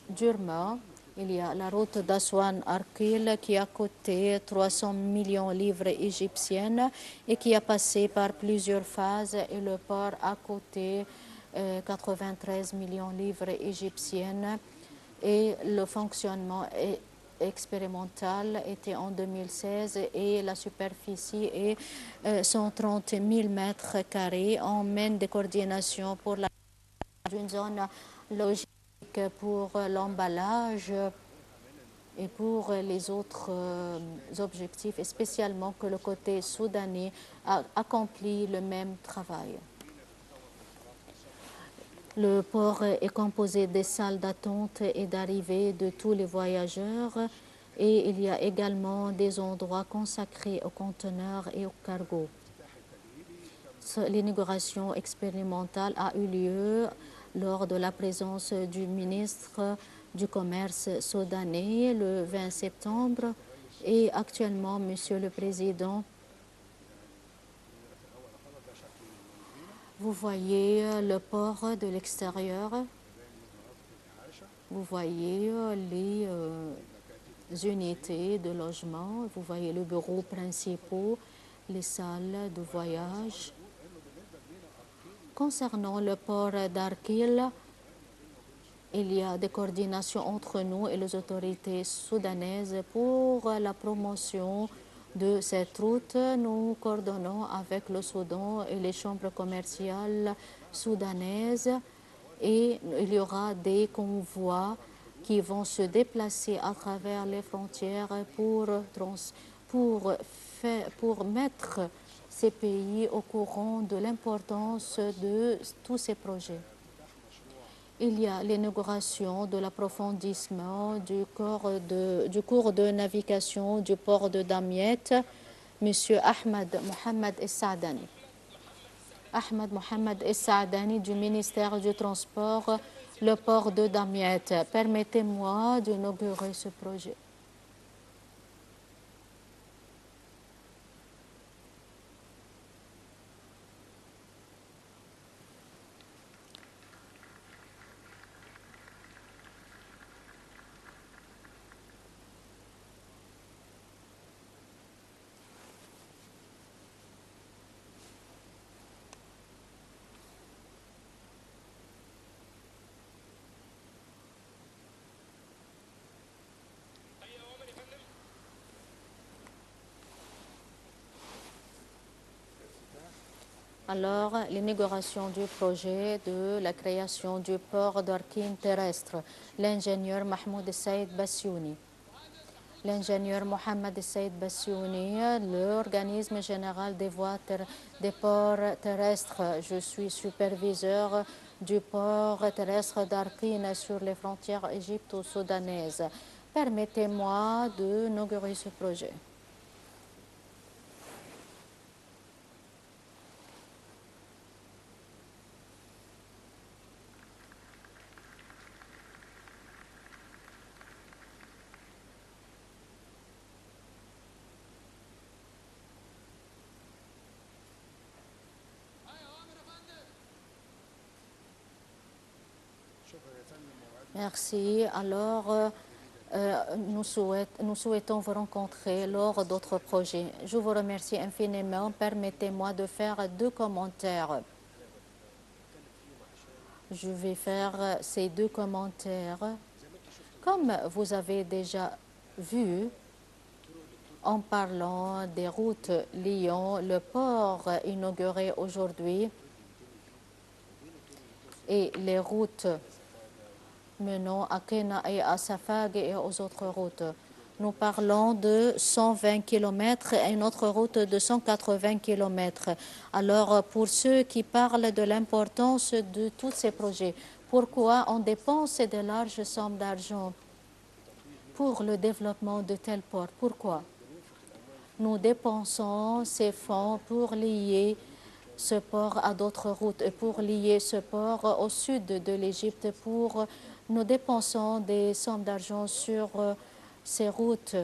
S2: durement. Il y a la route d'Assouan-Arkil qui a coûté 300 millions de livres égyptiennes et qui a passé par plusieurs phases et le port a coûté 93 millions de livres égyptiennes et le fonctionnement expérimental était en 2016 et la superficie est 130 000 mètres carrés. On mène des coordinations pour une zone logique pour l'emballage et pour les autres objectifs, et spécialement que le côté soudanais a accompli le même travail. Le port est composé des salles d'attente et d'arrivée de tous les voyageurs et il y a également des endroits consacrés aux conteneurs et aux cargos. L'inauguration expérimentale a eu lieu lors de la présence du ministre du Commerce soudanais le 20 septembre et actuellement, Monsieur le Président, vous voyez le port de l'extérieur, vous voyez les unités de logement, vous voyez le bureau principal, les salles de voyage. Concernant le port d'Arkil, il y a des coordinations entre nous et les autorités soudanaises pour la promotion de cette route. Nous coordonnons avec le Soudan et les chambres commerciales soudanaises et il y aura des convois qui vont se déplacer à travers les frontières pour mettre ces pays au courant de l'importance de tous ces projets. Il y a l'inauguration de l'approfondissement du cours de navigation du port de Damiette, M. Ahmed Mohamed Es-Saadani. Ahmed Mohamed Es-Saadani du ministère du Transport, le port de Damiette. Permettez-moi d'inaugurer ce projet. Alors, l'inauguration du projet de la création du port d'Arkine terrestre, l'ingénieur Mahmoud Saïd Bassiouni. L'ingénieur Mohamed Saïd Bassiouni, l'organisme général des des ports terrestres. Je suis superviseur du port terrestre d'Arkine sur les frontières égypto-soudanaises. Permettez-moi d'inaugurer ce projet. Merci. Alors, nous souhaitons vous rencontrer lors d'autres projets. Je vous remercie infiniment. Permettez-moi de faire 2 commentaires. Je vais faire ces 2 commentaires. Comme vous avez déjà vu, en parlant des routes Lyon, le port inauguré aujourd'hui et les routes menant à Kena et à Safag et aux autres routes. Nous parlons de 120 km et une autre route de 180 km. Alors, pour ceux qui parlent de l'importance de tous ces projets, pourquoi on dépense de larges sommes d'argent pour le développement de tels ports? Pourquoi? Nous dépensons ces fonds pour lier ce port à d'autres routes et pour lier ce port au sud de l'Égypte. Nous dépensons des sommes d'argent sur ces routes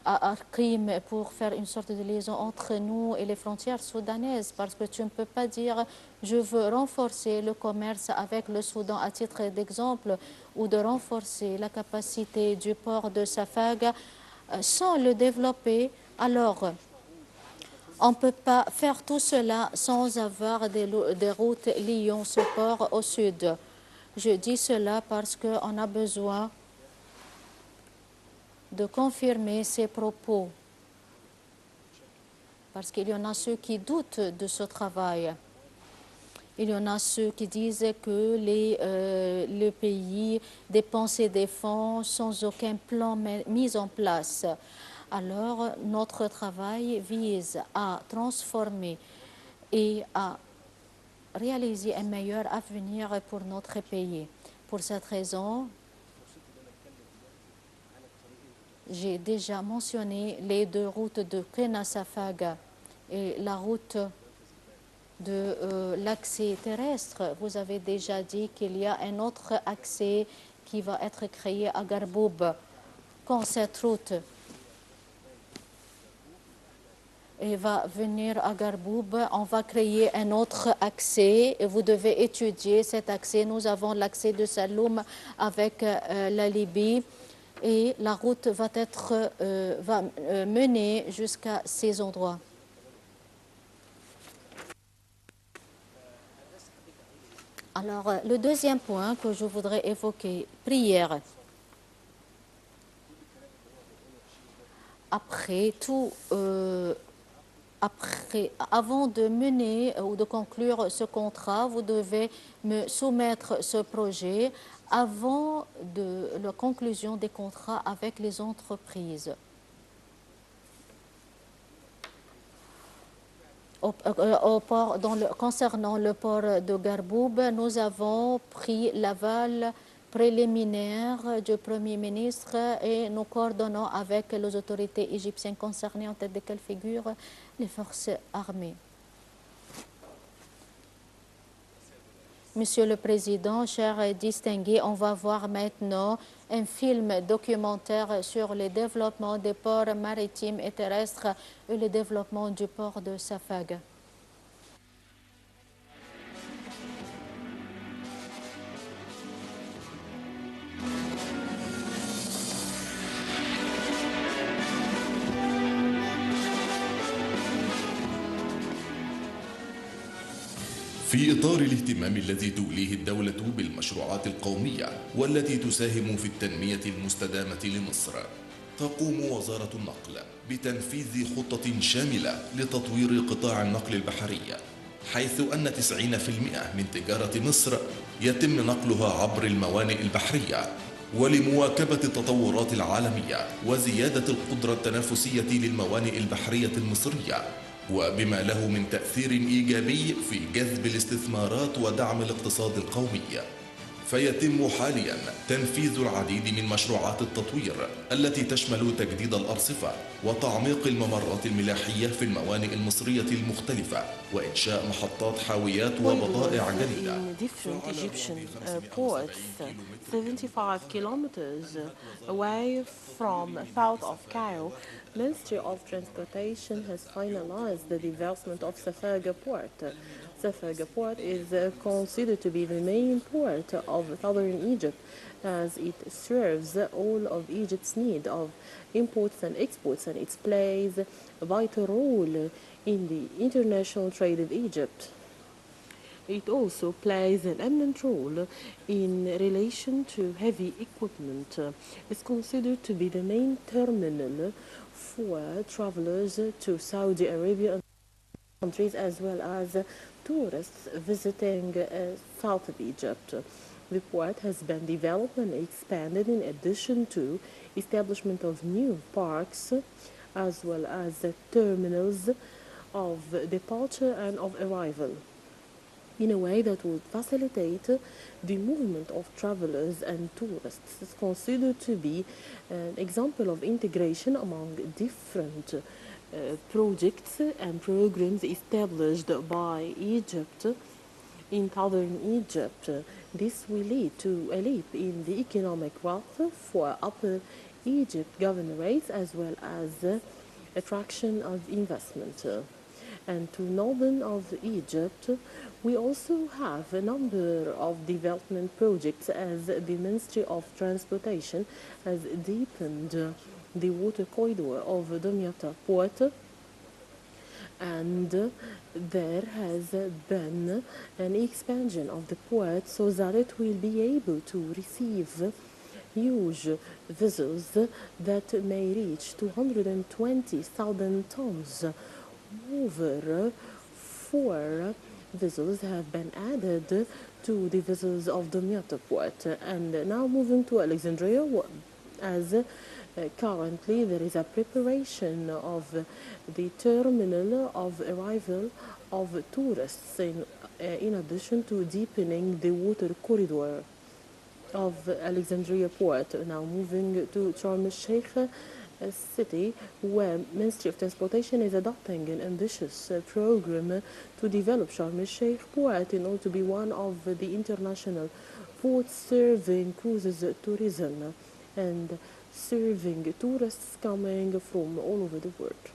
S2: à Arkim pour faire une sorte de liaison entre nous et les frontières soudanaises, parce que tu ne peux pas dire je veux renforcer le commerce avec le Soudan à titre d'exemple ou de renforcer la capacité du port de Safaga sans le développer. Alors, on ne peut pas faire tout cela sans avoir des routes liant ce port au sud. Je dis cela parce qu'on a besoin de confirmer ces propos. Parce qu'il y en a ceux qui doutent de ce travail. Il y en a ceux qui disent que le pays dépensait des fonds sans aucun plan mis en place. Alors, notre travail vise à transformer et à réaliser un meilleur avenir pour notre pays. Pour cette raison, j'ai déjà mentionné les 2 routes de Kena-Safaga et la route de l'accès terrestre. Vous avez déjà dit qu'il y a un autre accès qui va être créé à Garboub. Quand cette route va venir à Garboub, on va créer un autre accès et vous devez étudier cet accès. Nous avons l'accès de Saloum avec la Libye et la route va mener jusqu'à ces endroits. Alors, le deuxième point que je voudrais évoquer, prière. Avant de mener ou de conclure ce contrat, vous devez me soumettre ce projet avant la conclusion des contrats avec les entreprises. Concernant le port de Garboub, nous avons pris l'aval préliminaire du Premier ministre et nous coordonnons avec les autorités égyptiennes concernées, en tête desquelles figurent les forces armées. Monsieur le Président, chers distingués, on va voir maintenant un film documentaire sur le développement des ports maritimes et terrestres et le développement du port de Safaga.
S5: في إطار الاهتمام الذي توليه الدولة بالمشروعات القومية والتي تساهم في التنمية المستدامة لمصر، تقوم وزارة النقل بتنفيذ خطة شاملة لتطوير قطاع النقل البحري، حيث أن 90% من تجارة مصر يتم نقلها عبر الموانئ البحرية، ولمواكبة التطورات العالمية وزيادة القدرة التنافسية للموانئ البحرية المصرية، وبما له من تأثير إيجابي في جذب الاستثمارات ودعم الاقتصاد القومي. فيتم حاليا تنفيذ العديد من مشروعات التطوير التي تشمل تجديد الأرصفة وتعميق الممرات الملاحية في الموانئ المصرية المختلفة وإنشاء محطات حاويات وبضائع جديدة.
S6: Different Egyptian ports, 75 kilometers away from south of Cairo, Ministry of Transportation has finalized the development of Safaga port, Safaga port is considered to be the main port of southern Egypt, as it serves all of Egypt's need of imports and exports, and it plays a vital role in the international trade of Egypt. It also plays an eminent role in relation to heavy equipment. It's considered to be the main terminal for travelers to Saudi Arabia and countries, as well as tourists visiting south of Egypt. The port has been developed and expanded in addition to establishment of new parks, as well as terminals of departure and of arrival, in a way that would facilitate the movement of travelers and tourists. It's considered to be an example of integration among different projects and programs established by Egypt in southern Egypt. This will lead to a leap in the economic wealth for Upper Egypt governorates, as well as attraction of investment. And to northern of Egypt, we also have a number of development projects, as the Ministry of Transportation has deepened the water corridor of Damietta Port, and there has been an expansion of the port so that it will be able to receive huge vessels that may reach 220,000 tons. Over 4 vessels have been added to the vessels of Damietta Port. And now moving to Alexandria, as currently there is a preparation of the terminal of arrival of tourists in addition to deepening the water corridor of Alexandria Port. Now moving to Sharm el-Sheikh city, where Ministry of Transportation is adopting an ambitious program to develop Sharm el-Sheikh Port in order to be one of the international ports serving cruises tourism and serving tourists coming from all over the world.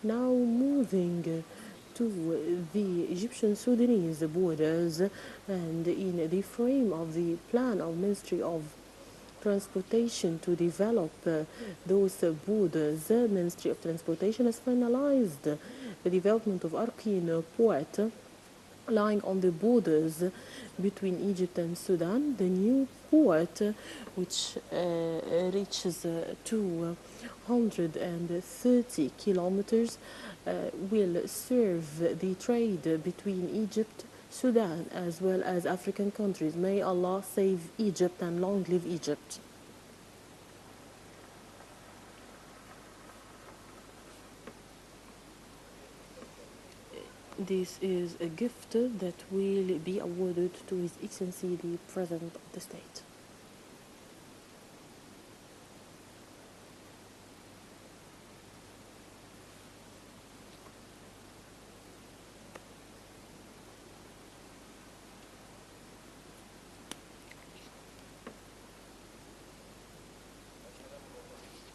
S6: Now moving to the Egyptian-Sudanese borders, and in the frame of the plan of Ministry of Transportation to develop those borders, Ministry of Transportation has finalized the development of Arkin Port, lying on the borders between Egypt and Sudan. The new port, which reaches 230 kilometers, will serve the trade between Egypt, Sudan, as well as African countries. May Allah save Egypt and long live Egypt. This is a gift that will be awarded to His Excellency the President of the State.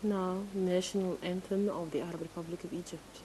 S6: Now, national anthem of the Arab Republic of Egypt.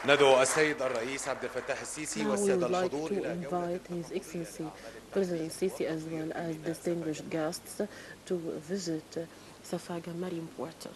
S7: ندعو السيد الرئيس عبد الفتاح السيسي والسادة
S6: Now we would like
S7: الحضور
S6: to
S7: إلى
S6: invite His Excellency President Sisi, as well as distinguished guests, to visit Safaga Marine Port.